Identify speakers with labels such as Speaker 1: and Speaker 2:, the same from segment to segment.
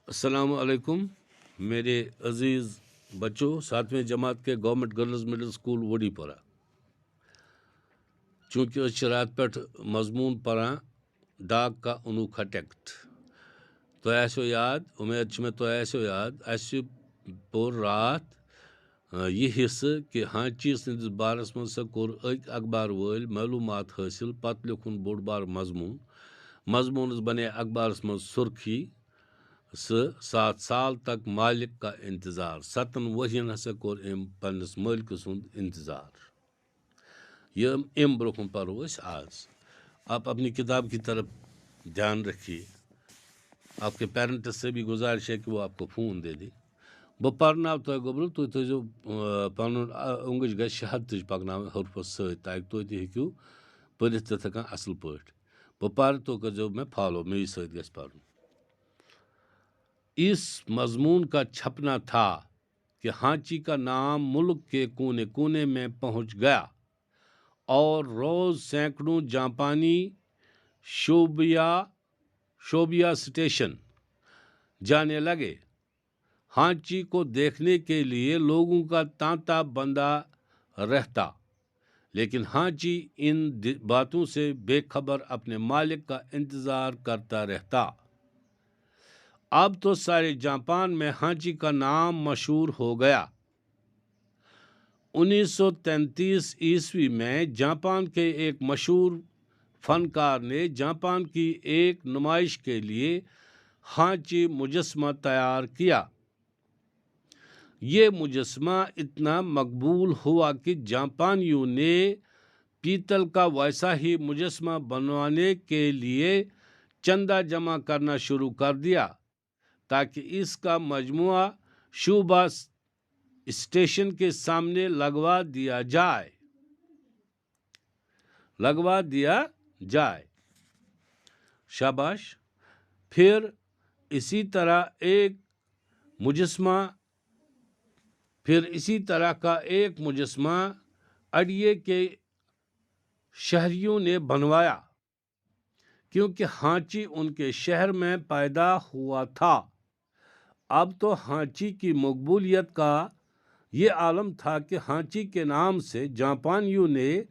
Speaker 1: السلام علیکم میرے عزیز بچوں، 7ویں جماعت کے گورنمنٹ گرلز مڈل سکول وڈی پورہ. چونکہ اس رات پہ مضمون پران ڈاک کا انوکھا ٹیکٹ. تو آسو یاد، امید میں تو آسو یاد اس پور رات یہ حصہ کہ ہانچی سندس بارس من سا کور اخبار ول معلومات حاصل، پتہ لکھن بوڑ بار مضمون بنے اخبارس من سرخی 7 سال تک مالک کا انتظار. 7 ورین ہسا کور ام پنس مالک سند انتظار. یہ ام برکن پرو آج. آپ اپنی کتاب کی طرف دھیان رکھیے. آپ کے پیرنٹس سے بھی گزارش ہے کہ وہ آپ کو فون دے دیں. بہ پرناو تہ گوبر تھی تھو پن اونگج گھس حد تج پکن حرفس ست تاکہ تھی تہ ہیکو پرت تہ ہکان اصل پاٹ. بہ پر تو کرو میں فالو میری ست گھس پرن. اس مضمون کا چھپنا تھا کہ ہانچی کا نام ملک کے کونے کونے میں پہنچ گیا اور روز سینکڑوں جاپانی شوبیا اسٹیشن جانے لگے. ہانچی کو دیکھنے کے لیے لوگوں کا تانتا بندہ رہتا، لیکن ہانچی ان باتوں سے بے خبر اپنے مالک کا انتظار کرتا رہتا. اب تو سارے جاپان میں ہانچی کا نام مشہور ہو گیا. 1933 میں جاپان کے ایک مشہور فنکار نے جاپان کی ایک نمائش کے لیے ہانچی مجسمہ تیار کیا. یہ مجسمہ اتنا مقبول ہوا کہ جاپانیوں نے پیتل کا ویسا ہی مجسمہ بنوانے کے لیے چندہ جمع کرنا شروع کر دیا تاکہ اس کا مجموعہ شوبا اسٹیشن کے سامنے لگوا دیا جائے. شاباش. پھر اسی طرح کا ایک مجسمہ اڈیے کے شہریوں نے بنوایا کیونکہ ہانچی ان کے شہر میں پیدا ہوا تھا. اب تو ہانچی کی مقبولیت کا یہ عالم تھا کہ ہانچی کے نام سے جاپانیوں نے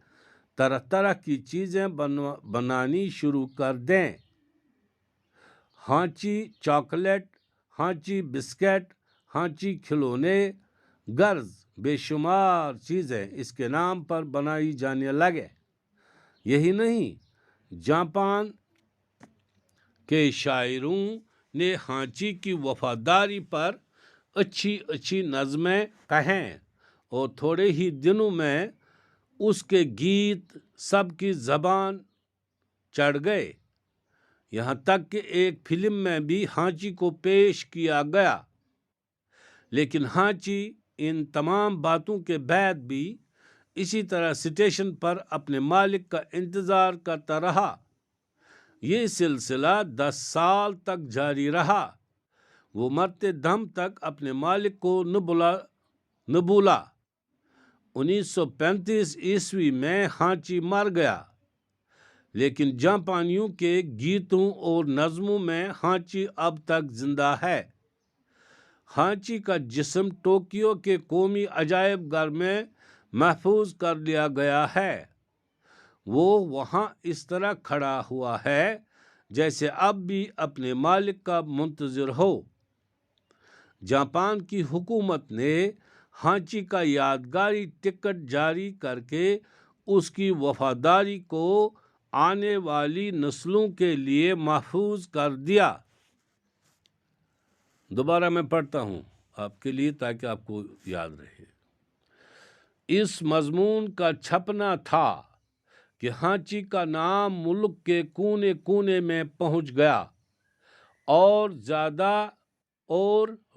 Speaker 1: طرح طرح کی چیزیں بنانی شروع کر دیں. ہانچی چاکلیٹ، ہانچی بسکٹ، ہانچی کھلونے، غرض بے شمار چیزیں اس کے نام پر بنائی جانے لگے. یہی نہیں، جاپان کے شاعروں نے ہانچی کی وفاداری پر اچھی نظمیں کہیں اور تھوڑے ہی دنوں میں اس کے گیت سب کی زبان چڑھ گئے. یہاں تک کہ ایک فلم میں بھی ہانچی کو پیش کیا گیا. لیکن ہانچی ان تمام باتوں کے بعد بھی اسی طرح اسٹیشن پر اپنے مالک کا انتظار کرتا رہا. یہ سلسلہ 10 سال تک جاری رہا. وہ مرتے دم تک اپنے مالک کو نہ بھولا. 1935 میں ہانچی مر گیا، لیکن جاپانیوں کے گیتوں اور نظموں میں ہانچی اب تک زندہ ہے. ہانچی کا جسم ٹوکیو کے قومی عجائب گھر میں محفوظ کر لیا گیا ہے. وہ وہاں اس طرح کھڑا ہوا ہے جیسے اب بھی اپنے مالک کا منتظر ہو. جاپان کی حکومت نے ہانچی کا یادگاری ٹکٹ جاری کر کے اس کی وفاداری کو آنے والی نسلوں کے لیے محفوظ کر دیا. دوبارہ میں پڑھتا ہوں آپ کے لیے تاکہ آپ کو یاد رہے. اس مضمون کا چھپنا تھا کہ ہانچی کا نام ملک کے کونے کونے میں پہنچ گیا اور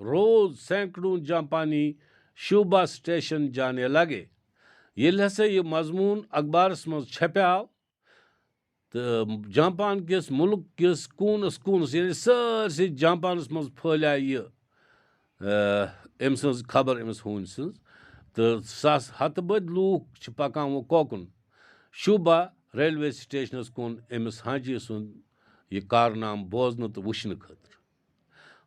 Speaker 1: روز سینکڑوں جاپانی شوبا اسٹیشن جانے لگے. یہ مضمون اخبارس مز چھپیاو تو جاپان کس ملک کس کونس یعنی سرسی جاپانس مز پھیلیا یہ ام سز خبر امس ہون سز. تو ہتھ بد لوک پکان وہ کوکن شوبا ریلوے سٹیشنس کن امس ہانچی سند یہ کارنام بوزن تو وچھن خاطر.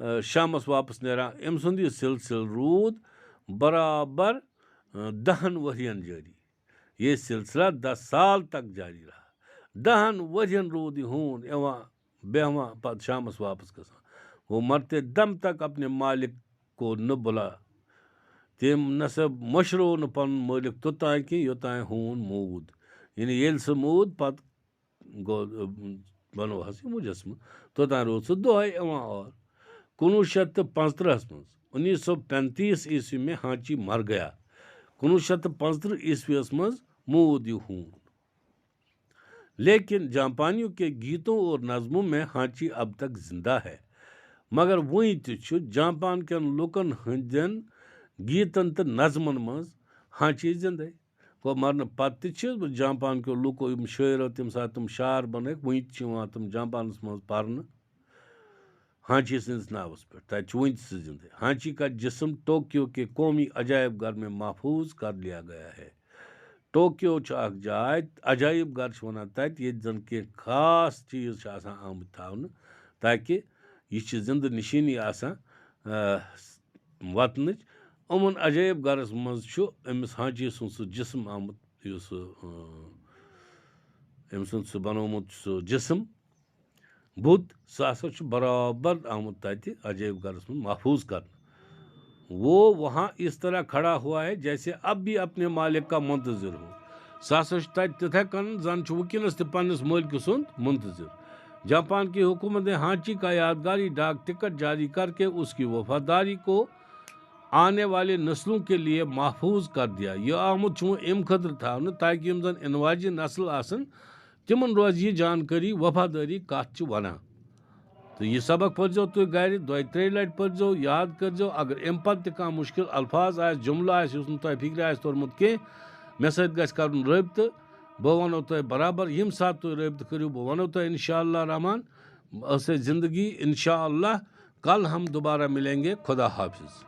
Speaker 1: شامس واپس نیران أمۍ سُنٛد یہِ سلسلہٕ روٗد برابر 10 ؤرین جٲری. یہ سلسلہ 10 سال تک جاری رہا. 10 ؤرین روٗد یہِ ہوٗن یِوان بیٚہوان پتہٕ شامس واپس گژھان. وہ مرتے دم تک اپنے مالک کو نہ بلا. تٔمۍ نسا مٔشرو نہٕ پنُن مٲلِک توٚتانۍ کہِ یوٚتانۍ ہوٗن موٗد. یعنی ییٚلہِ سُہ موٗد پتہٕ گوٚو بنو حظ یہِ مجسمہٕ. توٚتانۍ روٗد سُہ دۄہے یِوان اور. 1935 منٛز 1935 عیسوی میں ہانچی مر گیا. 1935 عیسویس منٛز موٗد یہِ ہوٗن. لیکن جاپانیوں کے گیتوں اور نظموں میں ہانچی اب تک زندہ ہے. مگر وُنہِ تہِ چھُ جاپان کٮ۪ن لُکن ہٕنٛدٮ۪ن گیٖتن تہٕ نظمن منٛز ہانچی زندے. گوٚو مرنہٕ پتہٕ تہِ چھِ جاپان کیو لُکو یِم شٲعرو تَمہِ ساتہٕ تِم شعر بنٲوِکھ وُنہِ تہِ چھِ یِوان تِم جاپانس منٛز پرنہٕ ہانچی سٕنٛدِس ناوس پٮ۪ٹھ. تتہِ چھُ وُنہِ تہِ سُہ زندے. ہانچی کا جسم ٹوکیو کے قومی عجائب گھر میں محفوظ کر لیا گیا ہے. ٹوکیو چھُ اکھ جاے عجایب گھر چھِ وَنان تتہِ ییٚتہِ زن کینٛہہ خاص چیٖز چھِ آسان آمٕتۍ تھاونہٕ تاکہِ یہِ چھِ زِندٕ نِشٲنی آسان وطنٕچ. یِمن عجٲیب گھرس منٛز چھُ أمِس ہانچی سُنٛد سُہ جسم آمُت یُس أمۍ سُنٛد سُہ بنومُت سُہ جسم بُت سُہ ہسا چھُ برابر آمُت تتہِ عجٲیب گھرس منٛز محفوظ کرنہٕ. وہ وہاں اس طرح کھڑا ہوا ہے جیسے اب بھی اپنے مالک کا منتظر ہو. سُہ ہسا چھُ تتہِ تِتھے کٔنۍ زن چھُ وٕنکیٚنس تہِ پننِس مٲلکہٕ سُنٛد منتظر. جاپان کی حکومت نے ہانچی کا یادگاری ڈاک ٹکٹ جاری کر کے اس کی وفاداری کو آنے والے نسلوں کے لیے محفوظ کر دیا. یہ آمُت چھُ وۄنۍ اَمہِ خٲطرٕ تھاونہٕ تاکہِ یِم زن اِنہٕ واجٮ۪ن نسل آسن تِمن روزِ یہِ جانکٲری وفادٲری کتھ چھِ ونان. تہٕ یہِ سبق پٔرزیو تُہۍ گرِ 2-3 لٹہِ پٔرزیو یاد کٔرزیو. اگر اَمہِ پتہٕ تہِ کانٛہہ مُشکل الفاظ آسہِ جملہٕ آسہِ یُس نہٕ تۄہہِ فِکرِ آسہِ توٚرمُت کینٛہہ مےٚ سۭتۍ گژھِ کرُن رٲبطہٕ. بہٕ ونو تۄہہِ برابر ییٚمہِ ساتہٕ تُہۍ رٲبطہٕ کٔرِو بہٕ ونو تۄہہِ انشاء اللہ رحمان. اسے زندگی انشاء اللہ. کل ہم دوبارہ ملیں گے. خدا حافظ.